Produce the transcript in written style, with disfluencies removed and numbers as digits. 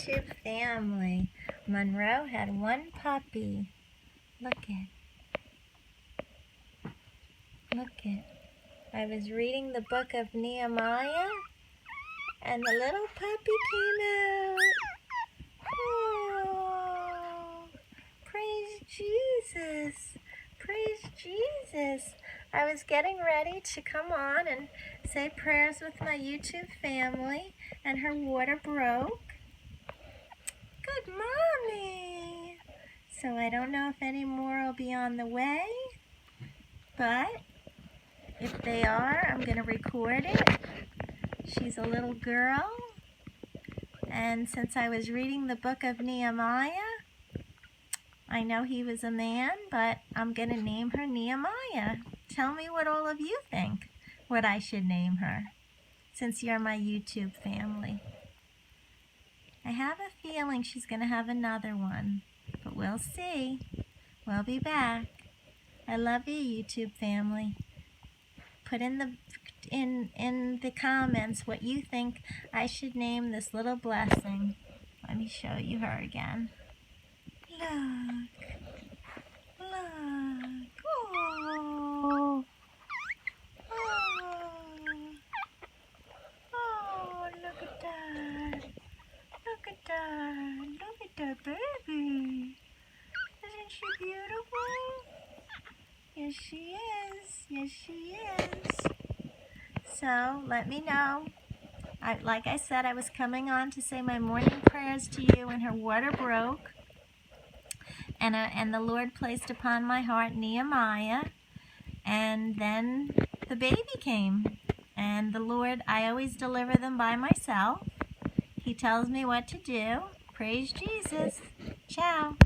YouTube family. Monroe had one puppy. Look it. Look it. I was reading the book of Nehemiah, and the little puppy came out. Oh, praise Jesus. Praise Jesus. I was getting ready to come on and say prayers with my YouTube family, and her water broke. Good mommy. So I don't know if any more will be on the way, but if they are, I'm going to record it. She's a little girl, and since I was reading the book of Nehemiah, I know he was a man, but I'm going to name her Nehemiah. Tell me what all of you think, what I should name her, since you're my YouTube family. I have a feeling she's going to have another one, but we'll see. We'll be back. I love you, YouTube family. Put in the comments what you think I should name this little blessing. Let me show you her again. Look. Look. Oh. Oh, look at that. Look at that. Look at that baby. Isn't she beautiful? Yes, she is. Yes, she is. So, let me know. Like I said, I was coming on to say my morning prayers to you, and her water broke. And the Lord placed upon my heart Nehemiah. And then the baby came. And the Lord, I always deliver them by myself. He tells me what to do. Praise Jesus. Ciao.